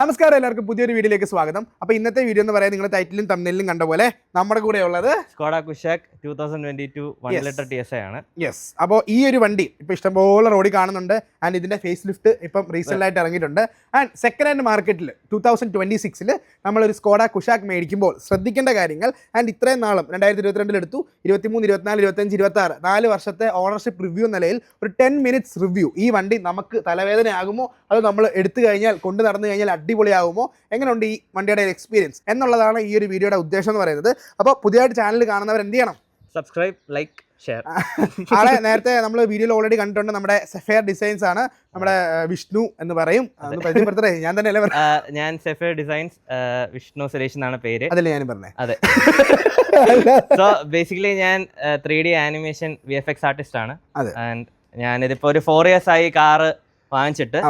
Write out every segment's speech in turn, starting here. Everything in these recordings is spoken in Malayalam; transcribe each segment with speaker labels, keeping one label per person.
Speaker 1: നമസ്കാരം, എല്ലാവർക്കും പുതിയൊരു വീഡിയോയിലേക്ക് സ്വാഗതം. അപ്പോൾ ഇന്നത്തെ വീഡിയോ എന്ന് പറയാൻ നിങ്ങൾ ടൈറ്റിലും തമ്മിലും കണ്ട പോലെ നമ്മുടെ കൂടെ ഉള്ളത്
Speaker 2: സ്കോഡ കുഷാക് 2022 1 ലിറ്റർ TSI ആണ്.
Speaker 1: യെസ്. അപ്പോൾ ഈ ഒരു വണ്ടി ഇപ്പോൾ ഇഷ്ടംപോലെ റോഡിൽ കാണുന്നുണ്ട്. ആൻഡ് ഇതിൻ്റെ ഫേസ് ലിഫ്റ്റ് ഇപ്പം റീസെൻ്റ് ആയിട്ട് ഇറങ്ങിയിട്ടുണ്ട്. ആൻഡ് സെക്കൻഡ് ഹാൻഡ് മാർക്കറ്റിൽ 2026 നമ്മളൊരു സ്കോഡ കുഷാക് മേടിക്കുമ്പോൾ ശ്രദ്ധിക്കേണ്ട കാര്യങ്ങൾ. ആൻഡ് ഇത്രയും നാളും 2022 എടുത്തു, 23, 24, 25, 26 4 വർഷത്തെ ഓണർഷിപ്പ് റിവ്യൂ നിലയിൽ ഒരു 10 minutes റിവ്യൂ. ഈ വണ്ടി നമുക്ക് തലവേദനയാകുമോ അത് നമ്മൾ എടുത്തു കഴിഞ്ഞാൽ കൊണ്ട് നടന്നു കഴിഞ്ഞാൽ അടിപൊളിയാകുമോ, എങ്ങനെയുണ്ട് ഈ വണ്ടിയുടെ എക്സ്പീരിയൻസ് എന്നുള്ളതാണ് ഈ ഒരു വീഡിയോയുടെ ഉദ്ദേശം എന്ന് പറയുന്നത്. അപ്പോൾ പുതിയതായിട്ട് ചാനൽ കാണുന്നവർ എന്ത് ചെയ്യണം?
Speaker 2: Subscribe, like, share.
Speaker 1: ആളെ നേരത്തെ നമ്മൾ വീഡിയോയിൽ ഓൾറെഡി കണ്ടിട്ടുണ്ട്. നമ്മുടെ സെഫയർ ഡിസൈൻസ് ആണ്, നമ്മുടെ വിഷ്ണു എന്ന് പറയും. പരിചയപ്പെടുത്തേ, ഞാൻ തന്നെ
Speaker 2: ഞാൻ സെഫയർ ഡിസൈൻസ്, വിഷ്ണു സുരേഷ് എന്നാണ് പേര്.
Speaker 1: അതല്ലേ ഞാൻ പറഞ്ഞത്?
Speaker 2: അതെ. സോ ബേസിക്കലി ഞാൻ 3D ആനിമേഷൻ VFX ആർട്ടിസ്റ്റ് ആണ്. ആൻഡ് ഞാനിതിപ്പോ ഒരു 4 years ആയി കാറ് വാങ്ങിച്ചിട്ട്.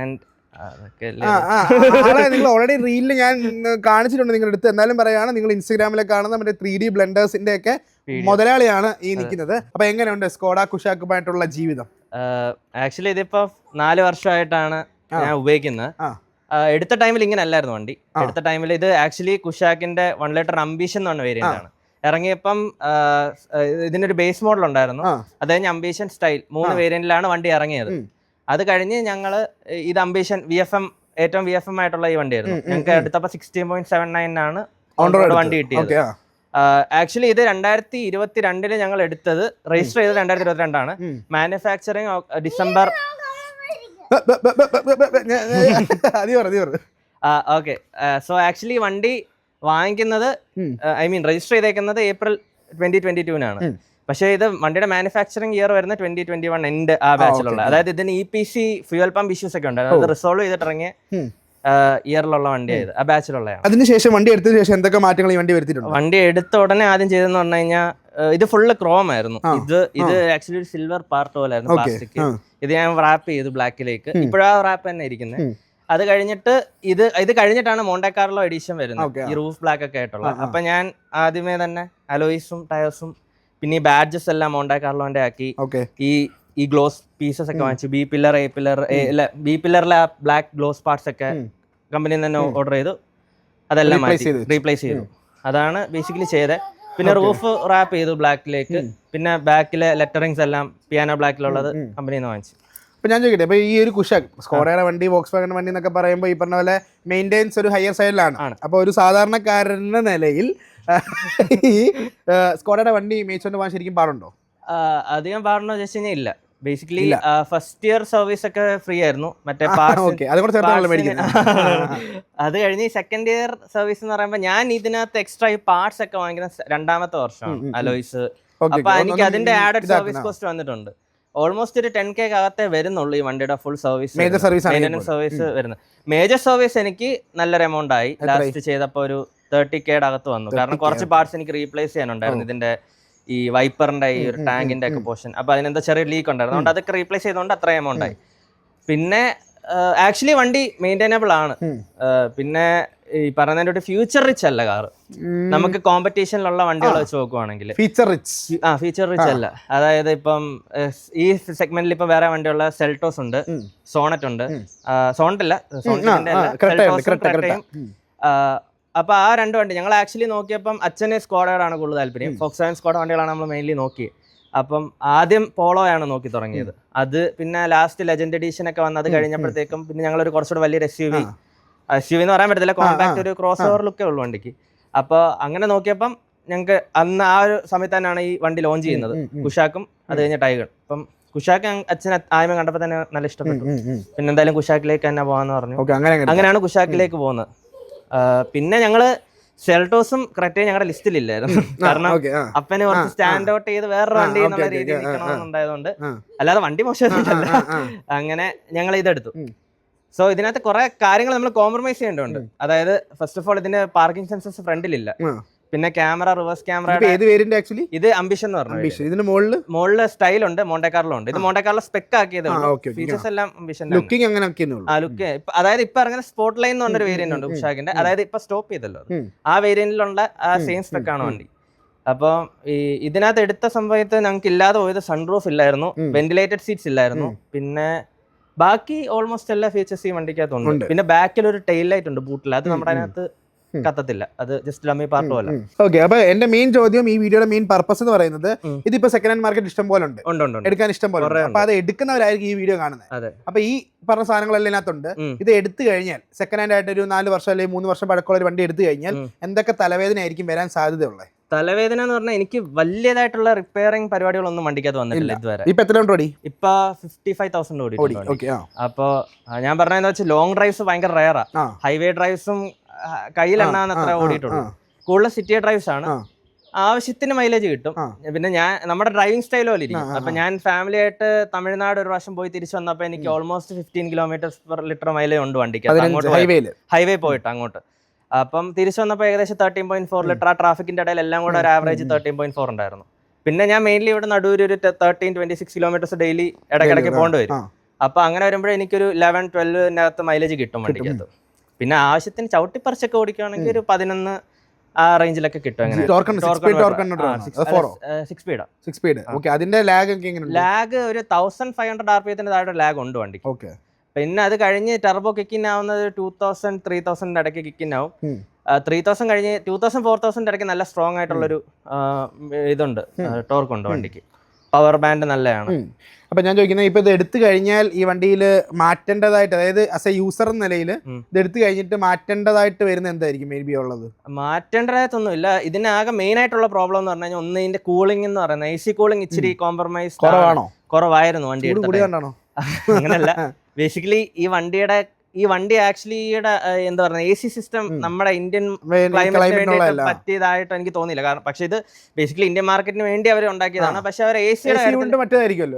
Speaker 2: ആൻഡ്
Speaker 1: നിങ്ങൾ ഓൾറെഡി റീലിൽ ഞാൻ കാണിച്ചിട്ടുണ്ട് നിങ്ങളുടെ അടുത്ത്. എന്നാലും പറയാണ്, നിങ്ങൾ ഇൻസ്റ്റാഗ്രാമിലെ കാണുന്ന മറ്റേ 3D ബ്ലെൻഡേഴ്സിന്റെ ഒക്കെ മുതലാളിയാണ് ഈ നിൽക്കുന്നത്. അപ്പൊ എങ്ങനെയുണ്ട് സ്കോഡ കുഷാക്കുമായിട്ടുള്ള ജീവിതം?
Speaker 2: ആക്ച്വലി ഇതിപ്പോ 4 വർഷമായിട്ടാണ് ഞാൻ ഉപയോഗിക്കുന്നത്. എടുത്ത ടൈമിൽ ഇങ്ങനെ അല്ലായിരുന്നു വണ്ടി. എടുത്ത ടൈമിൽ ഇത് ആക്ച്വലി കുഷാക്കിന്റെ 1 ലിറ്റർ അംബീഷൻ എന്ന് പറഞ്ഞ വേരിയന്റ് ആണ്. ഇറങ്ങിയപ്പം ഇതിനൊരു ബേസ് മോഡൽ ഉണ്ടായിരുന്നു. അത് കഴിഞ്ഞ് അംബീഷൻ സ്റ്റൈൽ 3 വേരിയന്റിലാണ് വണ്ടി ഇറങ്ങിയത്. അത് കഴിഞ്ഞ് ഞങ്ങൾ ഇത് അംബീഷൻ ഏറ്റവും VFM ആയിട്ടുള്ള ഈ വണ്ടിയായിരുന്നു. ഞങ്ങൾക്ക് എടുത്തപ്പോൾ 16.79 ആണ് വണ്ടി കിട്ടിയത്. ആക്ച്വലി ഇത് 2022 ഞങ്ങൾ എടുത്തത്, രജിസ്റ്റർ ചെയ്തത് 2022 ആണ്. Manufacturing December. Okay. So actually വണ്ടി വാങ്ങിക്കുന്നത്, രജിസ്റ്റർ ചെയ്തേക്കുന്നത് ഏപ്രിൽ 2022 പക്ഷേ ഇത് വണ്ടിയുടെ മാനുഫാക്ചറിങ് ഇയർ വരുന്ന 2021 എൻഡ് ആ ബാച്ചിലുള്ള. അതായത് ഇതിന് EPC ഫ്യൂൽ പമ്പ് ഇഷ്യൂസ് ഒക്കെ ഉണ്ട്. അത് റിസോൾവ് ചെയ്തിട്ടിറങ്ങിയ ഇയറിലുള്ള വണ്ടിയായത്, ആ ബാച്ചിലുള്ളതാണ്.
Speaker 1: അതിനുശേഷം വണ്ടി എടുത്തതിന് ശേഷം എന്തൊക്കെ മാറ്റങ്ങൾ ഈ വണ്ടി വരുത്തിയിട്ടുണ്ട്?
Speaker 2: വണ്ടി എടുത്ത ഉടനെ ആദ്യം ചെയ്തെന്ന് പറഞ്ഞു കഴിഞ്ഞാൽ ഇത് ഫുള്ള് ക്രോം ആയിരുന്നു. ഇത് ആക്ച്വലി ഒരു സിൽവർ പാർട്ട് പോലെ ആയിരുന്നു, പ്ലാസ്റ്റിക്. ഇത് ഞാൻ റാപ്പ് ചെയ്തു ബ്ലാക്കിലേക്ക്. ഇപ്പോഴാ റാപ്പ് തന്നെ ഇരിക്കുന്നത്. അത് കഴിഞ്ഞിട്ട് ഇത് കഴിഞ്ഞിട്ടാണ് മോണ്ടെ കാർലോ എഡിഷൻ വരുന്നത്, ഈ റൂഫ് ബ്ലാക്ക് ഒക്കെ ആയിട്ടുള്ള. അപ്പൊ ഞാൻ ആദ്യമേ തന്നെ അലോയ്സും ടയേഴ്സും പിന്നെ ഈ ബാഡ്ജസ് എല്ലാം മോണ്ടെ കാർലോന്റെ ആക്കി. ഈ ഗ്ലോസ് പീസസ് ഒക്കെ വാങ്ങിച്ചു. ബി പില്ലറിലെ ബ്ലാക്ക് ഗ്ലോസ് പാർട്സ് ഒക്കെ കമ്പനിയിൽ തന്നെ ഓർഡർ ചെയ്തു. അതെല്ലാം മാറ്റി റീപ്ലേസ് ചെയ്തു. അതാണ് ബേസിക്കലി ചെയ്തത്. പിന്നെ റൂഫ് റാപ്പ് ചെയ്തു ബ്ലാക്കിലേക്ക്. പിന്നെ ബാക്കിലെ ലെറ്ററിങ്സ് എല്ലാം പിയാനോ ബ്ലാക്കിലുള്ളത് കമ്പനിയിൽ നിന്ന് വാങ്ങിച്ചു.
Speaker 1: അപ്പോൾ ഞാൻ ചോദിക്കട്ടെ, അപ്പോൾ ഈ ഒരു കുഷാക് സ്കോഡയുടെ വണ്ടി, വോക്സ് വാഗൺ വണ്ടി എന്നൊക്കെ പറയുമ്പോൾ ഈ പറഞ്ഞ പോലെ മെയിൻ്റെനൻസ് ഒരു ഹയർ സൈഡിലാണ്. അപ്പോൾ ഒരു സാധാരണക്കാരൻ്റെ നിലയിൽ ഈ സ്കോഡയുടെ വണ്ടി മേടിച്ചുകൊണ്ട് പോകാൻ ശരിക്കും പാടുണ്ടോ?
Speaker 2: അധികം പാടുണ്ടോ ചോദിച്ചു കഴിഞ്ഞാൽ ഇല്ല. ബേസിക്കലി ഫസ്റ്റ് ഇയർ സർവീസ് ഒക്കെ ഫ്രീ ആയിരുന്നു. മറ്റേ അത് കഴിഞ്ഞ് സെക്കൻഡ് ഇയർ സർവീസ് എന്ന് പറയുമ്പോൾ ഞാൻ ഇതിനകത്ത് എക്സ്ട്രാ ഈ പാർട്സ് ഒക്കെ വാങ്ങിക്കുന്ന 2ാമത്തെ വർഷമാണ്, അലോയ്സ്. അപ്പൊ എനിക്ക് അതിന്റെ ആഡഡ് സർവീസ് കോസ്റ്റ് വന്നിട്ടുണ്ട്. ഓൾമോസ്റ്റ് ഒരു 10K അകത്തേ വരുന്നുള്ളൂ ഈ വണ്ടിയുടെ ഫുൾ സർവീസ്, മെയിൻ്റനൻസ് സർവീസ് വരുന്നത്. മേജർ സർവീസ് എനിക്ക് നല്ലൊരു എമൗണ്ട് ആയി. ലാസ്റ്റ് ചെയ്തപ്പോൾ ഒരു 30K അകത്ത് വന്നു. കാരണം കുറച്ച് പാർട്സ് എനിക്ക് റീപ്ലേസ് ചെയ്യാനുണ്ടായിരുന്നു. ഇതിന്റെ ഈ വൈപ്പറിന്റെ ഈ ഒരു ടാങ്കിന്റെ ഒക്കെ പോർഷൻ. അപ്പൊ അതിനെന്താ ചെറിയ ലീക്ക് ഉണ്ടായിരുന്നു. അതുകൊണ്ട് അതൊക്കെ റീപ്ലേസ് ചെയ്തുകൊണ്ട് അത്ര എമൗണ്ട് ആയി. പിന്നെ ആക്ച്വലി വണ്ടി മെയിൻറ്റൈനബിൾ ആണ്. പിന്നെ ഈ പറയുന്നതിന്റെ ഒരു ഫ്യൂച്ചർ റിച്ച് അല്ല കാറ്. നമുക്ക് കോമ്പറ്റീഷനിലുള്ള വണ്ടികൾ വെച്ച് നോക്കുവാണെങ്കിൽ ഫീച്ചർ റിച്ച് അല്ല. അതായത് ഇപ്പം ഈ സെഗ്മെന്റിൽ ഇപ്പൊ വേറെ വണ്ടിയുള്ള സെൽട്ടോസ് ഉണ്ട്, സോണറ്റ് ഉണ്ട്. സോണറ്റ് അല്ല, അപ്പൊ ആ 2 വണ്ടി ഞങ്ങൾ ആക്ച്വലി നോക്കിയപ്പം അച്ഛന് സ്കോഡയോടാണ് കൂടുതൽ താല്പര്യം. ഫോക്സ്വാഗൺ സ്കോഡ വണ്ടികളാണ് നമ്മൾ മെയിൻലി നോക്കിയത്. അപ്പം ആദ്യം പോളോയാണ് നോക്കി തുടങ്ങിയത്. അത് പിന്നെ ലാസ്റ്റ് ലെജൻഡ് എഡിഷൻ ഒക്കെ വന്നത് കഴിഞ്ഞപ്പോഴത്തേക്കും പിന്നെ ഞങ്ങളൊരു കുറച്ചുകൂടെ വലിയൊരു SUV എന്ന് പറയാൻ പറ്റത്തില്ല, കോമ്പാക്ട് ഒരു ക്രോസ് ഓവർ ലുക്കേ ഉള്ളൂ വണ്ടിക്ക്. അപ്പോൾ അങ്ങനെ നോക്കിയപ്പം ഞങ്ങൾക്ക് അന്ന് ആ ഒരു സമയത്ത് തന്നെയാണ് ഈ വണ്ടി ലോഞ്ച് ചെയ്യുന്നത്, കുഷാക്കും അത് കഴിഞ്ഞ ടൈഗർ. അപ്പം കുഷാക്ക് അച്ഛൻ ആദ്യമേ കണ്ടപ്പോൾ തന്നെ നല്ല ഇഷ്ടപ്പെട്ടു. പിന്നെ എന്തായാലും കുഷാക്കിലേക്ക് തന്നെ പോകാന്ന് പറഞ്ഞു. അങ്ങനെയാണ് കുഷാക്കിലേക്ക് പോകുന്നത്. പിന്നെ ഞങ്ങള് സെൽട്ടോസും ക്രെറ്റയും ഞങ്ങളുടെ ലിസ്റ്റിലില്ലായിരുന്നു. കാരണം അപ്പന് കുറച്ച് സ്റ്റാൻഡ് ഔട്ട് ചെയ്ത് വേറൊരു വണ്ടി എന്നുള്ള രീതിയിൽ നിൽക്കണമെന്നുണ്ടായതുകൊണ്ട്. അല്ലാതെ വണ്ടി മോശമൊന്നുമില്ല. അങ്ങനെ ഞങ്ങൾ ഇതെടുത്തു. സോ ഇതിനകത്ത് കുറെ കാര്യങ്ങൾ നമ്മൾ കോംപ്രമൈസ് ചെയ്യേണ്ടതുണ്ട്. അതായത് ഫസ്റ്റ് ഓഫ് ഓൾ ഇതിന്റെ പാർക്കിംഗ് സെൻസേഴ്സ് ഫ്രണ്ടിലില്ല. പിന്നെ ക്യാമറ, റിവേഴ്സ് ക്യാമറ. ഇത് അംബിഷൻ എന്ന് പറഞ്ഞു.
Speaker 1: ഇതിന്റെ മുകളില്
Speaker 2: സ്റ്റൈൽ ഉണ്ട്, മോണ്ടെ കാർലോ ഉണ്ട്. ഇത് മോണ്ടെ കാർലോ സ്പെക് ആക്കിയത്. ഫീച്ചേഴ്സ് എല്ലാം അംബിഷൻ. ലുക്ക് അതായത് ഇപ്പൊ ഇറങ്ങുന്ന സ്പോർട്ട് ലൈൻ എന്ന് പറഞ്ഞൊരു വേരിയന്റ് ഉണ്ട് കുഷാക്കിന്റെ. അതായത് ഇപ്പൊ സ്റ്റോപ്പ് ചെയ്തല്ലോ, ആ വേരിയന്റിലുള്ള ആ സെയിം സ്പെക് ആണ് വണ്ടി. അപ്പോൾ ഈ ഇതിനകത്ത് എടുത്ത സമയത്ത് ഞങ്ങൾക്ക് ഇല്ലാതെ പോയത് സൺറൂഫ് ഇല്ലായിരുന്നു, വെന്റിലേറ്റഡ് സീറ്റ്സ് ഇല്ലായിരുന്നു. പിന്നെ ബാക്കി ഓൾമോസ്റ്റ് എല്ലാ ഫീച്ചേഴ്സ് ഈ വണ്ടിക്കകത്തുണ്ട്. പിന്നെ ബാക്കിൽ ഒരു ടെയിൽ ലൈറ്റ് ഉണ്ട് ബൂട്ടിൽ, അത് നമ്മുടെ അതിനകത്ത് കത്തത്തില്ല, അത് ജസ്റ്റ് ഡമ്മി പാർട്ട് പോലെ.
Speaker 1: ഓക്കെ, അപ്പൊ എന്റെ മെയിൻ ചോദ്യം, ഈ വീഡിയോയുടെ മെയിൻ പർപ്പസ് എന്ന് പറയുന്നത്, ഇതിപ്പോ സെക്കൻഡ് ഹാൻഡ് മാർക്കറ്റ് ഇഷ്ടം പോലെ ഉണ്ട്, എടുക്കാൻ ഇഷ്ടം പോലെ ഉണ്ട്. അപ്പൊ അത് എടുക്കുന്നവരായിരിക്കും ഈ വീഡിയോ കാണുന്നത്. അപ്പൊ ഈ പറഞ്ഞ സാധനങ്ങളെല്ലാം ഇതിനകത്തുണ്ട്. ഇത് എടുത്തു കഴിഞ്ഞാൽ സെക്കൻഡ് ഹാൻഡ് ആയിട്ട് ഒരു 4 വർഷം അല്ലെങ്കിൽ 3 വർഷം പഴക്കമുള്ള ഒരു വണ്ടി എടുത്തു കഴിഞ്ഞാൽ എന്തൊക്കെ തലവേദന ആയിരിക്കും വരാൻ സാധ്യതയുള്ളത്?
Speaker 2: തലവേദന എന്ന് പറഞ്ഞാൽ എനിക്ക് വലിയതായിട്ടുള്ള റിപ്പയറിംഗ് പരിപാടികളൊന്നും വണ്ടിക്കകത്ത് വന്നിട്ടില്ല ഇതുവരെ.
Speaker 1: ഇപ്പൊ എത്ര ഓടി?
Speaker 2: ഇപ്പൊ 55,000 ഓടി. അപ്പൊ ഞാൻ പറഞ്ഞതെന്ന് വെച്ചാൽ ലോങ് ഡ്രൈവ്സ് ഭയങ്കര റയറാ. ഹൈവേ ഡ്രൈവ്സും കയ്യിലെണ്ണാന്ന് അത്ര ഓടിയിട്ടുള്ളൂ. കൂടുതൽ സിറ്റി ഡ്രൈവ്സ് ആണ്. ആവശ്യത്തിന് മൈലേജ് കിട്ടും. പിന്നെ നമ്മുടെ ഡ്രൈവിംഗ് സ്റ്റൈൽ പോലെ ഇരിക്കും. അപ്പൊ ഞാൻ ഫാമിലി ആയിട്ട് തമിഴ്നാട് ഒരു പ്രാവശ്യം പോയി തിരിച്ചു വന്നപ്പോ എനിക്ക് ഓൾമോസ്റ്റ് 15 km/l മൈലേജ് ഉണ്ട് വണ്ടിക്ക്, ഹൈവേ പോയിട്ട് അങ്ങോട്ട്. അപ്പം തിരിച്ചു വന്നപ്പോൾ ഏകദേശം 13.4 ലിറ്റർ. ആ ട്രാഫിക്കിന്റെ ഇടയിൽ എല്ലാം കൂടെ ഒരു ആവറേജ് 13.4 ഉണ്ടായിരുന്നു. പിന്നെ ഞാൻ മെയിൻലി ഇവിടെ നടുവിൽ ഒരു 13-26 കിലോമീറ്റേഴ്സ് ഡെയിലി ഇടയ്ക്കിടയ്ക്ക് പോകേണ്ടി വരും. അപ്പൊ അങ്ങനെ വരുമ്പോഴേ എനിക്കൊരു 11-12 മൈലേജ് കിട്ടും വണ്ടിക്കകത്ത്. പിന്നെ ആവശ്യത്തിന് ചവിട്ടിപ്പറിച്ചൊക്കെ ഓടിക്കുകയാണെങ്കിൽ ഒരു 11 ആ റേഞ്ചിലൊക്കെ കിട്ടും. അങ്ങനെ 6 സ്പീഡ്.
Speaker 1: അതിന്റെ ലാഗ്
Speaker 2: ഒരു 1500 RPM താഴെ ലാഗ് ഉണ്ട് വണ്ടിക്ക്. പിന്നെ അത് കഴിഞ്ഞ് ടർബോ കിക്കിൻ ആവുന്നത് 2000-3000 ഇടയ്ക്ക് കിക്കിൻ ആവും. 3000 കഴിഞ്ഞ് 2000-4000 ഇടയ്ക്ക് നല്ല സ്ട്രോങ് ആയിട്ടുള്ളൊരു ഇതുണ്ട്, ടോർക്ക് ഉണ്ട് വണ്ടിക്ക്. പവർ ബാൻഡ് നല്ലതാണ്.
Speaker 1: അപ്പൊ ഞാൻ ചോദിക്കുന്നത്, ഇപ്പൊ ഇത് എടുത്തു കഴിഞ്ഞാൽ ഈ വണ്ടിയിൽ മാറ്റേണ്ടതായിട്ട്, അതായത് ആസ് എ യൂസർ എന്ന നിലയിൽ ഇത് എടുത്തു കഴിഞ്ഞിട്ട് മാറ്റേണ്ടതായിട്ട് വരുന്ന എന്തായിരിക്കും മേ ബി ഉള്ളത്?
Speaker 2: മാറ്റേണ്ടതായിട്ടൊന്നുമില്ല. ഇതിനാകെ മെയിൻ ആയിട്ടുള്ള പ്രോബ്ലം എന്ന് പറഞ്ഞു കഴിഞ്ഞാൽ, ഒന്ന് ഇതിന്റെ കൂളിംഗ് എന്ന് പറയുന്നത്, AC കൂളിംഗ് ഇച്ചിരി കോംപ്രമൈസ് കുറവായിരുന്നു വണ്ടി എടുത്തിട്ട്. അങ്ങനല്ല, ബേസിക്കലി ഈ വണ്ടി ആക്ച്വലി എന്താ പറയുക, AC സിസ്റ്റം നമ്മുടെ ഇന്ത്യൻ ക്ലൈമറ്റിന് പറ്റിയതായിട്ട് എനിക്ക് തോന്നിയില്ല. കാരണം പക്ഷെ ഇത് ബേസിക്കലി ഇന്ത്യൻ മാർക്കറ്റിന് വേണ്ടി അവർ ഉണ്ടാക്കിയതാണ്. പക്ഷെ അവർ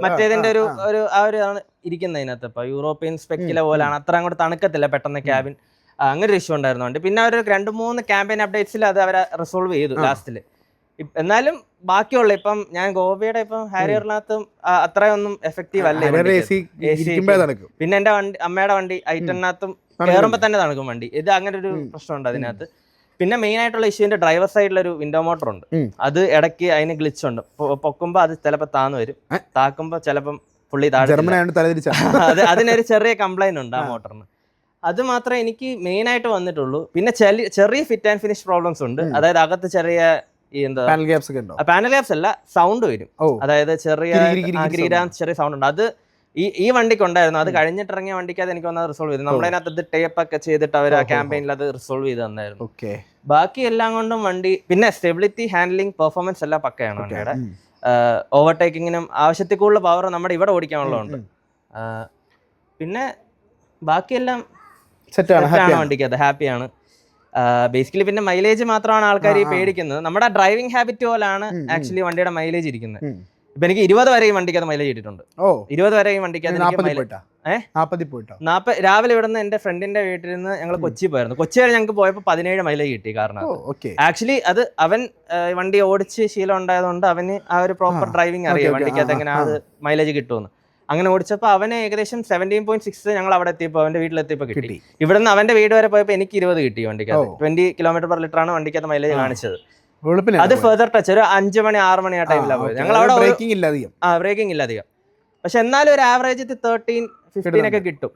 Speaker 2: മറ്റേതിന്റെ ഒരു ആ ഒരു ഇരിക്കുന്നത് ഇതിനകത്ത്. ഇപ്പൊ യൂറോപ്യൻ സ്പെക്കിലെ പോലെയാണ്, അത്ര അങ്ങോട്ട് തണുക്കത്തില്ല പെട്ടെന്ന് ക്യാബിൻ. അങ്ങനെ ഒരു ഇഷ്യൂ ഉണ്ടായിരുന്നു വണ്ടി. പിന്നെ അവർ 2-3 ക്യാമ്പയിൻ അപ്ഡേറ്റ്സിൽ അത് അവരെ റിസോൾവ് ചെയ്തു ലാസ്റ്റില്. എന്നാലും ബാക്കിയുള്ള ഇപ്പം ഞാൻ ഗോവയുടെ ഇപ്പം ഹാരിയറിനകത്തും അത്രയൊന്നും എഫക്റ്റീവ് അല്ല. പിന്നെ എന്റെ അമ്മയുടെ വണ്ടി ഐറ്റനകത്തും കയറുമ്പോ തന്നെ തണുക്കും വണ്ടി. ഇത് അങ്ങനെ ഒരു പ്രശ്നമുണ്ട് അതിനകത്ത്. പിന്നെ മെയിൻ ആയിട്ടുള്ള ഇഷ്യൂവിന്റെ ഡ്രൈവർ സൈഡിലൊരു വിൻഡോ മോട്ടർ ഉണ്ട്. അത് ഇടയ്ക്ക് അതിന് ഗ്ലിച്ച് ഉണ്ട്. പൊക്കുമ്പോ അത് ചിലപ്പോ താന്നു വരും, താക്കുമ്പോ ചിലപ്പം പുള്ളി താഴെ. അതിനൊരു ചെറിയ കംപ്ലൈന്റ് ഉണ്ട് ആ മോട്ടറിന്. അത് മാത്രമേ എനിക്ക് മെയിൻ ആയിട്ട് വന്നിട്ടുള്ളൂ. പിന്നെ ചെറിയ ഫിറ്റ് ആൻഡ് ഫിനിഷ് പ്രോബ്ലംസ് ഉണ്ട്. അതായത് അകത്ത് ചെറിയ പാനൽ ഗ്യാപ്സ് അല്ല, സൗണ്ട് വരും. അതായത് ചെറിയ സൗണ്ട് ഉണ്ട്. അത് ഈ വണ്ടിക്ക് ഉണ്ടായിരുന്നു. അത് കഴിഞ്ഞിട്ടിറങ്ങിയ വണ്ടിക്ക് അത് എനിക്ക് വന്നത് റിസോൾവ് ചെയ്തു. നമ്മുടെ അതിനകത്ത് ടേപ്പ് ഒക്കെ ചെയ്തിട്ട് അവർ ആ ക്യാമ്പയിനിൽ അത് റിസോൾവ് ചെയ്ത് തന്നായിരുന്നു. ബാക്കി എല്ലാം കൊണ്ടും വണ്ടി, പിന്നെ സ്റ്റെബിലിറ്റി, ഹാൻഡ്ലിംഗ്, പെർഫോമൻസ് എല്ലാം പക്കയാണ് വണ്ടിയുടെ. ഓവർടേക്കിങ്ങിനും ആവശ്യത്തിൽ കൂടുതൽ പവർ നമ്മുടെ ഇവിടെ ഓടിക്കാനുള്ളതുണ്ട്. പിന്നെ ബാക്കിയെല്ലാം സെറ്റാണ് വണ്ടിക്ക്, അത് ഹാപ്പിയാണ്. ബേസിക്കലി പിന്നെ മൈലേജ് മാത്രമാണ് ആൾക്കാർ പേടിക്കുന്നത്. നമ്മുടെ ഡ്രൈവിംഗ് ഹാബിറ്റ് പോലാണ് ആക്ച്വലി വണ്ടിയുടെ മൈലേജ് ഇരിക്കുന്നത്. ഇപ്പൊ എനിക്ക് 20 വരെ ഈ വണ്ടിക്ക് അത് മൈലേജ് ഇട്ടിട്ടുണ്ട്. 20 വരെ ഈ വണ്ടിക്ക് രാവിലെ ഇവിടുന്ന് എന്റെ ഫ്രണ്ടിന്റെ വീട്ടിൽ നിന്ന് ഞങ്ങൾ കൊച്ചി പോയിരുന്നു. കൊച്ചി വരെ ഞങ്ങൾക്ക് പോയപ്പോൾ 17 മൈലേജ് കിട്ടി. കാരണം ആക്ച്വലി അത് അവൻ വണ്ടി ഓടിച്ച് ശീലം ഉണ്ടായതുകൊണ്ട് അവന് ആ ഒരു പ്രോപ്പർ ഡ്രൈവിംഗ് അറിയാം വണ്ടിക്ക് അത് എങ്ങനെ അത് മൈലേജ് കിട്ടുമെന്ന്. അങ്ങനെ ഓടിച്ചപ്പോൾ അവന് ഏകദേശം 17.6 ഞങ്ങൾ അവിടെ എത്തിയപ്പോൾ അവന്റെ വീട്ടിലെത്തിയപ്പോൾ കിട്ടി. ഇവിടുന്ന് അവന്റെ വീട് വരെ പോയപ്പോൾ എനിക്ക് 20 കിട്ടി വണ്ടിക്ക്. 20 km/l ആണ് വണ്ടിക്കകത്ത് മൈലേജ് കാണിച്ചത്. അത് ഫെർദർ ടച്ച് ഒരു 5 മണി 6 മണി ആ ടൈമിലാണ് പോയത്. ഞങ്ങൾ അവിടെ ബ്രേക്കിംഗ് ഇല്ല അധികം. പക്ഷെ എന്നാലും ഒരു ആവറേജ് 13-15 ഒക്കെ കിട്ടും.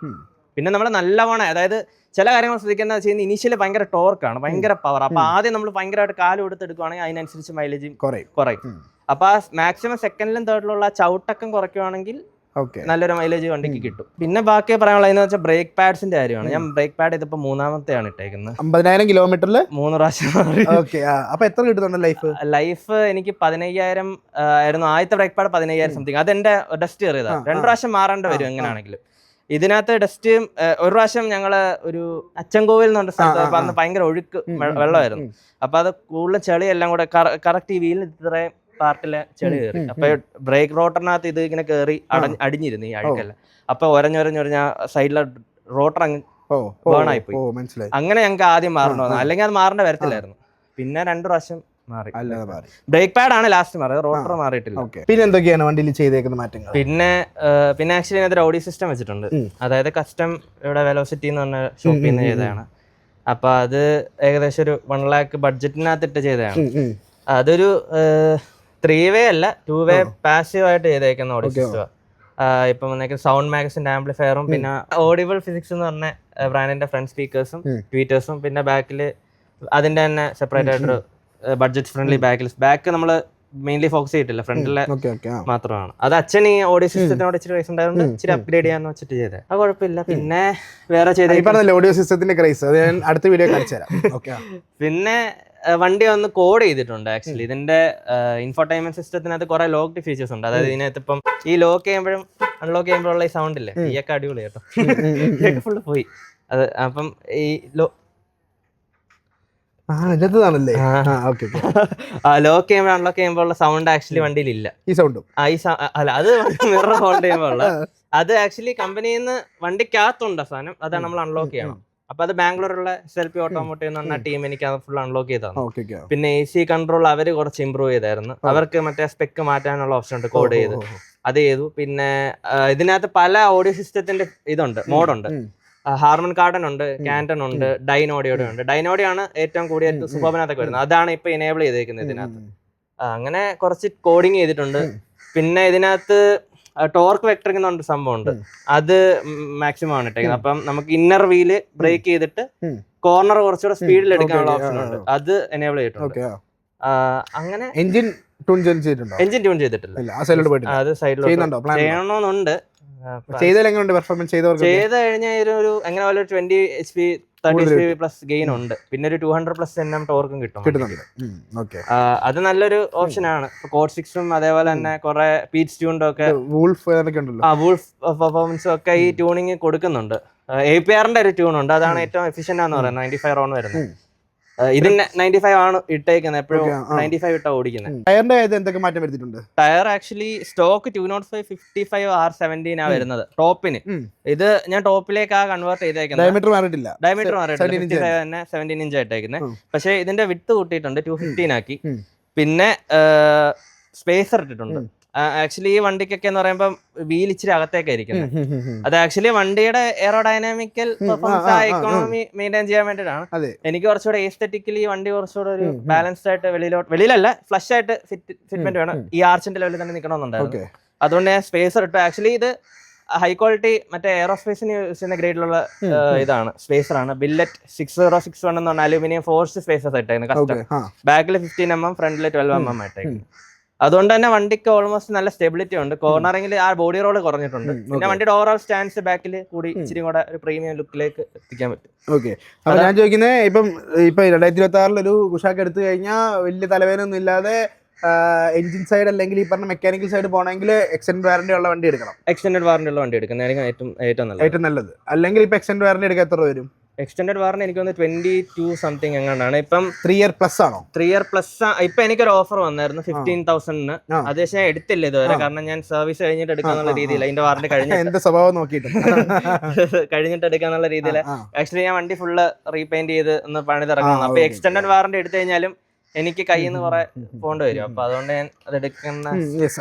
Speaker 2: പിന്നെ നമ്മൾ നല്ലവണ്ണം, അതായത് ചില കാര്യങ്ങൾ ശ്രദ്ധിക്കുന്ന ചെയ്യുന്ന ഇനീഷ്യലി ഭയങ്കര ടോർക്കാണ്, ഭയങ്കര പവർ. അപ്പൊ ആദ്യം നമ്മൾ ഭയങ്കരമായിട്ട് കാല് കൊടുത്തെടുക്കുകയാണെങ്കിൽ അതിനനുസരിച്ച് മൈലേജ് കുറയും. അപ്പൊ ആ മാക്സിമം സെക്കൻഡിലും തേർഡിലുള്ള ചവിട്ടക്കം കുറയ്ക്കുവാണെങ്കിൽ നല്ലൊരു മൈലേജ് വണ്ടിക്ക് കിട്ടും. പിന്നെ ബാക്കി പറയാനുള്ളതെന്ന് വെച്ചാൽ ബ്രേക്ക് പാഡ്സിന്റെ കാര്യമാണ്. ഞാൻ ബ്രേക്ക് പാഡ് ഇതിപ്പോ 3ാമത്തെയാണ് ഇട്ടേക്കുന്നത്.
Speaker 1: 50,000 കിലോമീറ്ററിൽ
Speaker 2: 3 പ്രാവശ്യം.
Speaker 1: അപ്പൊ എത്ര കിട്ടുന്നുണ്ട്
Speaker 2: ലൈഫ്? എനിക്ക് 15,000 ആയിരുന്നു ആദ്യത്തെ ബ്രേക്ക് പാഡ്, 15,000 സംതിങ്. അതെന്റെ ഡസ്റ്റ് കയറിയതാണ്. 2 പ്രാവശ്യം മാറേണ്ടി വരും എങ്ങനെയാണെങ്കിലും. ഇതിനകത്ത് ഡസ്റ്റ് ഒരു പ്രാവശ്യം ഞങ്ങള് ഒരു അച്ചൻകോവിൽ എന്ന് പറഞ്ഞ സ്ഥലത്ത് അന്ന് ഭയങ്കര ഒഴുക്ക് വെള്ളമായിരുന്നു. അപ്പൊ അത് കൂടുതൽ ചെളി എല്ലാം കൂടെ കറക്റ്റ് ഈ വീലിന് ഇത്രയും പാർട്ടിലെ ചെളി കയറി. അപ്പൊ ബ്രേക്ക് റോട്ടറിനകത്ത് ഇത് ഇങ്ങനെ കയറി അടിഞ്ഞിരുന്നു ഈ അഴുക്കെല്ലാം. അപ്പൊ ഒരഞ്ഞൊരഞ്ഞൊരഞ്ഞ സൈഡിലെ റോട്ടർ അങ്ങ് ബേണായി പോയി. അങ്ങനെ ഞങ്ങൾക്ക് ആദ്യം മാറേണ്ടി വന്നു, അല്ലെങ്കിൽ അത് മാറേണ്ട വരത്തില്ലായിരുന്നു. പിന്നെ 2 പ്രാവശ്യം മാറി. ബ്രേക്ക് പാഡ് ആണ് ലാസ്റ്റ് മാറിയത്, റോട്ടർ മാറിയിട്ടില്ല.
Speaker 1: പിന്നെ എന്തൊക്കെയാണ് വണ്ടിയിൽ ചെയ്തേക്കുന്ന മാറ്റങ്ങൾ?
Speaker 2: പിന്നെ ആക്ച്വലി അതിനകത്ത് ഓഡി സിസ്റ്റം വെച്ചിട്ടുണ്ട്. അതായത് കസ്റ്റം ഇവിടെ വെലോസിറ്റി എന്ന് പറഞ്ഞ ഷോപ്പിൽ നിന്ന് ചെയ്തതാണ്. അപ്പൊ അത് ഏകദേശം ഒരു 1 lakh ബഡ്ജറ്റിനകത്തിട്ട് ചെയ്തതാണ്. അതൊരു 3-way അല്ല, 2-way പാസീവ് ആയിട്ട് ചെയ്തേക്കുന്ന ഓഡി സിസ്റ്റം. ഇപ്പം വന്നേക്കുന്ന സൗണ്ട് മാഗസിന്റെ ആംപ്ലിഫയറും പിന്നെ ഓഡിബിൾ ഫിസിക്സ് എന്ന് പറഞ്ഞ ബ്രാൻഡിന്റെ ഫ്രണ്ട് സ്പീക്കേഴ്സും ട്വീറ്റേഴ്സും പിന്നെ ബാക്കിൽ അതിന്റെ തന്നെ സെപ്പറേറ്റ് ആയിട്ടൊരു ബഡ്ജറ്റ് ഫ്രണ്ട്ലി ബാക്ക് നമ്മൾ മെയിൻലി ഫോക്കസ് ചെയ്തിട്ടില്ല, ഫ്രണ്ടിലെ മാത്രമാണ്. അത് അച്ഛൻ ഈ ഓഡിയോ സിസ്റ്റത്തിനോട് ഇച്ചിരി പൈസ ഉണ്ടായതുകൊണ്ട് ഇച്ചിരി അപ്ഗ്രേഡ് ചെയ്യാന്ന് വെച്ചിട്ട് ചെയ്തത്. അത് കുഴപ്പമില്ല. പിന്നെ വേറെ ചെയ്ത
Speaker 1: ഓഡിയോ സിസ്റ്റത്തിന്റെ ക്രൈസ് അത് ഞാൻ അടുത്ത വീഡിയോ കാണിച്ചു തരാം.
Speaker 2: പിന്നെ വണ്ടി ഒന്ന് കോഡ് ചെയ്തിട്ടുണ്ട് ആക്ച്വലി. ഇതിന്റെ ഇൻഫോർടൈൻമെന്റ് സിസ്റ്റത്തിനകത്ത് കുറെ ലോക്ക് ഫീച്ചേഴ്സ് ഉണ്ട്. അതായത് ഇതിനകത്ത് ഇപ്പം ഈ ലോക്ക് ചെയ്യുമ്പോഴും അൺലോക്ക് ചെയ്യുമ്പോഴുള്ള ഈ സൗണ്ട് ഇല്ലേ, ഈയൊക്കെ അടിപൊളി കേട്ടോ. ഫുള്ള് പോയി അത്. അപ്പം ഈ ലോക്ക് ചെയ്യുമ്പോൾ അൺലോക്ക് ചെയ്യുമ്പോൾ ഉള്ള സൗണ്ട് ആക്ച്വലി വണ്ടിയിൽ ഇല്ല.
Speaker 1: ഈ സൗണ്ടും
Speaker 2: അല്ല, അത് മിറർ ഹോൾഡ് ചെയ്യുമ്പോൾ ഉള്ള അത് ആക്ച്വലി കമ്പനിയിൽ നിന്ന് വണ്ടിക്കകത്തുണ്ട് സാധനം. അതാണ് നമ്മൾ അൺലോക്ക് ചെയ്യണം. അപ്പൊ അത് ബാംഗ്ലൂരുള്ള സെൽഫി ഓട്ടോമോട്ടീവ് എന്ന് പറഞ്ഞ ടീം എനിക്ക് അത് ഫുൾ അൺലോക്ക് ചെയ്തതാണ്. പിന്നെ AC കൺട്രോൾ അവര് കുറച്ച് ഇമ്പ്രൂവ് ചെയ്തായിരുന്നു. അവർക്ക് മറ്റേ സ്പെക്ക് മാറ്റാനുള്ള ഓപ്ഷൻ ഉണ്ട്, കോഡ് ചെയ്ത് അത് ചെയ്തു. പിന്നെ ഇതിനകത്ത് പല ഓഡിയോ സിസ്റ്റത്തിന്റെ ഇതുണ്ട്, മോഡുണ്ട്. ഹാർമൺ കാർഡൻ ഉണ്ട്, കാന്റൺ ഉണ്ട്, ഡൈനോഡിയോടെ ഉണ്ട്. ഡൈനോഡിയോ ആണ് ഏറ്റവും കൂടിയ സുബോബിനകത്തൊക്കെ വരുന്നത്. അതാണ് ഇപ്പൊ എനേബിൾ ചെയ്തേക്കുന്നത് ഇതിനകത്ത്. അങ്ങനെ കുറച്ച് കോഡിങ് ചെയ്തിട്ടുണ്ട്. പിന്നെ ഇതിനകത്ത് ടോർക്ക് വെക്ടറിംഗ് എന്ന് പറഞ്ഞ സംഭവം ഉണ്ട്. അത് മാക്സിമം ആണ് ഇട്ടേക്കുന്നത്. അപ്പം നമുക്ക് ഇന്നർ വീല് ബ്രേക്ക് ചെയ്തിട്ട് കോർണർ കുറച്ചുകൂടെ സ്പീഡിൽ എടുക്കാനുള്ള ഓപ്ഷൻ ഉണ്ട്. അത് എനേബിൾ ചെയ്തിട്ടുണ്ട്. അങ്ങനെ എഞ്ചിൻ ട്യൂൺ ചെയ്തിട്ടില്ല. അത് സൈഡിൽ ചെയ്യണമെന്നുണ്ട്. ചെയ്ത് കഴിഞ്ഞാൽ ഒരു എങ്ങനെ പോലെ 20 HP 30 HP പ്ലസ് ഗെയിൻ ഉണ്ട്. പിന്നെ ഒരു 200+ Nm ടോർക്കും കിട്ടുന്നുണ്ട്. അത് നല്ലൊരു ഓപ്ഷൻ ആണ്. കോഡ് 6ഉം അതേപോലെ തന്നെ കുറെ പീച്ച് ട്യൂണിന്റെ ഒക്കെ വൂൾഫ് പെർഫോമൻസും ഒക്കെ ഈ ട്യൂണിങ് കൊടുക്കുന്നുണ്ട്. APRന്റെ ഒരു ട്യൂൺ ഉണ്ട്, അതാണ് ഏറ്റവും എഫിഷ്യന്റ് ആണെന്ന് പറയുന്നത്. 95 ഓൺ വരുന്നത്. ഇതിന് 95 ആണ് ഇട്ടേക്കുന്നത്. എപ്പോഴും 95 ഇട്ടാ ഓടിക്കുന്നത്.
Speaker 1: ടയറിന്റെ എന്തൊക്കെ മാറ്റം വരുത്തിയിട്ടുണ്ട്?
Speaker 2: ടയർ ആക്ച്വലി സ്റ്റോക്ക് 205 55 R17 ആ വരുന്നത് ടോപ്പിന്. ഇത് ഞാൻ ടോപ്പിലേക്ക് കൺവേർട്ട് ചെയ്തേക്കുന്നത്.
Speaker 1: ഡയമീറ്റർ മാറിയിട്ടില്ല.
Speaker 2: 55 തന്നെ 17 ഇഞ്ച് ആയിട്ടേക്കുന്നത്. പക്ഷെ ഇതിന്റെ വിഡ്ത്ത് കൂട്ടിയിട്ടുണ്ട്, 215 ആക്കി. പിന്നെ സ്പേസർ ഇട്ടിട്ടുണ്ട്. ആക്ച്വലി ഈ വണ്ടിക്കൊക്കെ എന്ന് പറയുമ്പോൾ വീൽ ഇച്ചിരി അകത്തേക്കായിരിക്കുന്നത്. അത് ആക്ച്വലി വണ്ടിയുടെ എയറോഡൈനാമിക്കൽ പെർഫോമൻസ് എക്കോണമി മെയിൻറ്റെയിൻ ചെയ്യാൻ വേണ്ടിയിട്ടാണ്. എനിക്ക് കുറച്ചുകൂടെ എസ്തെറ്റിക്കലി വണ്ടി കുറച്ചുകൂടെ ഒരു ബാലൻസ്ഡ് ആയിട്ട് വെളിയിലല്ല ഫ്ലഷ് ആയിട്ട് ഫിറ്റ്മെന്റ് വേണം. ഈ ആർച്ചിന്റെ ലെവലിൽ തന്നെ നിൽക്കണമെന്നുണ്ടായിരുന്നു. അതുകൊണ്ട് ഞാൻ സ്പേസർ ഇട്ടു. ആക്ച്വലി ഇത് ഹൈ ക്വാളിറ്റി മറ്റേ എയറോസ്പേസിന് യൂസ് ചെയ്യുന്ന ഗ്രേഡിലുള്ള ഇതാണ്, സ്പേസറാണ്. ബില്ലറ്റ് 6061 എന്ന് പറഞ്ഞ അലൂമിനിയം ഫോഴ്സ്ഡ് സ്പേസസ് ഇട്ടേക്കുന്നത്. കസ്റ്റം ബാക്കിൽ 15 mm, ഫ്രണ്ടിൽ 12 mm ആയിട്ടേക്കുന്നത്. അതുകൊണ്ട് തന്നെ വണ്ടിക്ക് ഓൾമോസ്റ്റ് നല്ല സ്റ്റെബിലിറ്റി ഉണ്ട്. കോർണറിംഗിൽ ആ ബോഡി റോള് കുറഞ്ഞിട്ടുണ്ട്. പിന്നെ വണ്ടിയുടെ ഓവറോൾ സ്റ്റാൻഡ്സ് ബാക്കിൽ കൂടി ഇച്ചിരി കൂടെ ഒരു പ്രീമിയം ലുക്കിലേക്ക് എത്തിക്കാൻ പറ്റും.
Speaker 1: ഓക്കെ, അപ്പൊ ഞാൻ ചോദിക്കുന്നത് ഇപ്പൊ 2026 ഒരു കുഷാക്ക് എടുത്തു കഴിഞ്ഞാൽ വലിയ തലവേദനൊന്നും ഇല്ലാതെ എഞ്ചിൻ സൈഡ് അല്ലെങ്കിൽ ഈ പറഞ്ഞ മെക്കാനിക്കൽ സൈഡ് പോകണമെങ്കിൽ എക്സ്റ്റൻഡ് വാറന്റി ഉള്ള വണ്ടി എടുക്കണം.
Speaker 2: എക്സ്റ്റൻഡ് വാറന്റി ഉള്ള വണ്ടി എടുക്കുന്നതായിരിക്കും ഏറ്റവും നല്ലത്.
Speaker 1: അല്ലെങ്കിൽ ഇപ്പൊ എക്സ്റ്റൻഡ് വാറന്റി എടുക്കാൻ എത്ര വരും?
Speaker 2: എക്സ്റ്റൻഡ് വാറന്റി എനിക്ക് 22 സംതിങ് എങ്ങാണ്ടാണ്. ഇപ്പം
Speaker 1: 3 year പ്ലസ് ആണോ?
Speaker 2: 3 year പ്ലസ്. ഇപ്പൊ എനിക്കൊരു ഓഫർ വന്നായിരുന്നു 15,000. അത് പക്ഷേ ഞാൻ എടുത്തില്ല ഇതുവരെ, കാരണം ഞാൻ സർവീസ് കഴിഞ്ഞിട്ട് എടുക്കാന്നുള്ള രീതിയിൽ അതിന്റെ വാറന്റി
Speaker 1: എന്റെ സ്വഭാവം നോക്കിയിട്ട്
Speaker 2: കഴിഞ്ഞിട്ട് എടുക്കാന്നുള്ള രീതിയിൽ ആക്ച്വലി ഞാൻ വണ്ടി ഫുള്ള് റീപെയിന്റ് ചെയ്ത് ഒന്ന് പണിതിറങ്ങണം. അപ്പൊ എക്സ്റ്റൻഡ് വാറന്റി എടുത്തു കഴിഞ്ഞാലും എനിക്ക് കയ്യിൽ നിന്ന് കുറെ പോണ്ട് വരും. അപ്പൊ അതുകൊണ്ട് ഞാൻ അത് എടുക്കുന്ന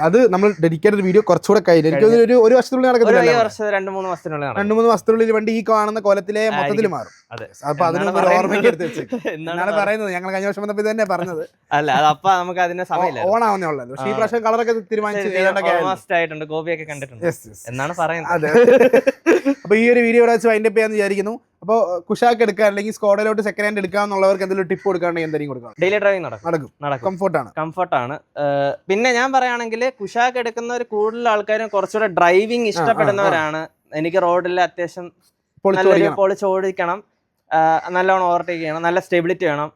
Speaker 1: അത് നമ്മൾ ഡെഡിക്കേറ്റഡ് വീഡിയോ കുറച്ചുകൂടെ കഴിഞ്ഞു. എനിക്ക് ഒരു വർഷത്തിനുള്ളിൽ നടക്കുന്നില്ല,
Speaker 2: 2-3 മാസത്തിനുള്ളിൽ
Speaker 1: 2-3 മാസത്തിനുള്ളിൽ വണ്ടി ഈ കാണുന്ന കോലത്തിലെ മൊത്തത്തിൽ മാറും. അപ്പൊ അതിനൊന്നും ഓർമ്മയ്ക്ക് എടുത്ത് വെച്ച് എന്നാണ് പറയുന്നത്. ഞങ്ങൾ കഴിഞ്ഞ വർഷം വന്നപ്പോ തന്നെ പറഞ്ഞത്
Speaker 2: അല്ല, അതപ്പോ നമുക്ക് അതിന്റെ സമയമില്ല,
Speaker 1: ഓണാവുന്നേ ഉള്ളൂ. പക്ഷേ ഈ പ്രാവശ്യം കളറൊക്കെ
Speaker 2: തീരുമാനിച്ചിട്ടുണ്ട്, കോപ്പിയൊക്കെ കണ്ടിട്ടുണ്ട് എന്നാണ് പറയുന്നത്.
Speaker 1: അപ്പൊ ഈ ഒരു വീഡിയോ വെച്ച് വൈൻഡപ്പ് ചെയ്യാന്ന് വിചാരിക്കുന്നു. അപ്പോൾ കുഷാക്ക് എടുക്കുക അല്ലെങ്കിൽ സ്കോഡയിലോട്ട് സെക്കൻഡ് ഹാൻഡ് എടുക്കാന്നുള്ളവർക്ക് എന്തെങ്കിലും ടിപ്പ് കൊടുക്കുകയാണെങ്കിൽ എന്തെങ്കിലും കൊടുക്കാം? ഡെയിലി ഡ്രൈവിംഗ് നടക്കും. കംഫർട്ടാണ്. പിന്നെ ഞാൻ പറയുകയാണെങ്കിൽ കുഷാക്ക് എടുക്കുന്നവർ കൂടുതൽ ആൾക്കാരും കുറച്ചുകൂടെ ഡ്രൈവിംഗ് ഇഷ്ടപ്പെടുന്നവരാണ്. എനിക്ക് റോഡിൽ അത്യാവശ്യം പൊളിച്ചോടിക്കണം, നല്ലോണം ഓവർടേക്ക് ചെയ്യണം, നല്ല സ്റ്റെബിലിറ്റി വേണം.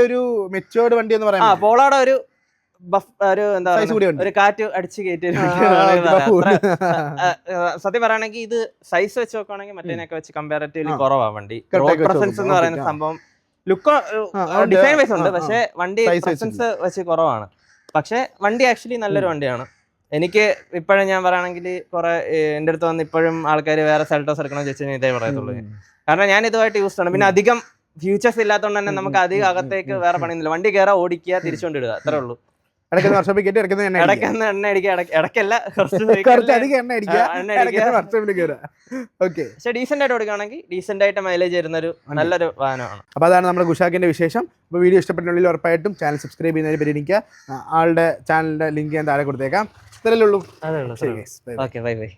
Speaker 1: ഒരു മെച്ചുവേർഡ് വണ്ടി എന്ന് പറയാം.
Speaker 2: പോളോടെ ഒരു എന്താ പറയുക, ഒരു കാറ്റ് അടിച്ച് കയറ്റി. സത്യം പറയുകയാണെങ്കിൽ ഇത് സൈസ് വെച്ച് നോക്കുകയാണെങ്കിൽ മറ്റേനൊക്കെ വെച്ച് കമ്പാരിറ്റീവ്ലി കുറവാണ് വണ്ടി. റോഡ് പ്രസൻസ് എന്ന് പറയുന്ന സംഭവം ലുക്ക് ഡിസൈൻ വൈസ് ഉണ്ട്, പക്ഷെ വണ്ടി പ്രസൻസ് വെച്ച് കുറവാണ്. പക്ഷെ വണ്ടി ആക്ച്വലി നല്ലൊരു വണ്ടിയാണ്. എനിക്ക് ഇപ്പോഴും ഞാൻ പറയുകയാണെങ്കിൽ കുറെ എൻ്റെ അടുത്ത് വന്ന് ഇപ്പോഴും ആൾക്കാർ വേറെ സെൽട്ടോസ് എടുക്കണമെന്ന് ചോദിച്ചു കഴിഞ്ഞാൽ ഇതേ പറയത്തുള്ളൂ. കാരണം ഞാൻ ഇതുമായിട്ട് യൂസ് ആണ്. പിന്നെ അധികം ഫ്യൂച്ചേഴ്സ് ഇല്ലാത്തതുകൊണ്ട് തന്നെ നമുക്ക് അധികം അകത്തേക്ക് വേറെ പണിയൊന്നുമില്ല. വണ്ടി കയറാൻ ഓടിക്കുക, തിരിച്ചുകൊണ്ടിടുക, അത്രേ ഉള്ളൂ. ഡീസെന്റ് ആയിട്ട് കൊടുക്കുകയാണെങ്കിൽ ഡീസെന്റ് ആയിട്ട് മൈലേജ് വരുന്ന ഒരു നല്ലൊരു വാഹനമാണ്.
Speaker 1: അപ്പോൾ അതാണ് നമ്മുടെ കുഷാക്കിന്റെ വിശേഷം. അപ്പോൾ വീഡിയോ ഇഷ്ടപ്പെട്ടുണ്ടെങ്കിൽ ഉറപ്പായിട്ടും ചാനൽ സബ്സ്ക്രൈബ് ചെയ്യുന്നതിന് പരിഗണിക്കുക. ആളുടെ ചാനലിന്റെ ലിങ്ക് ഞാൻ താഴെ കൊടുത്തേക്കാം. ഇത്രയല്ലേ ഉള്ളൂ.
Speaker 2: അതേ ഉള്ളൂ.
Speaker 1: ശരി guys. Bye bye.
Speaker 2: Okay, bye bye.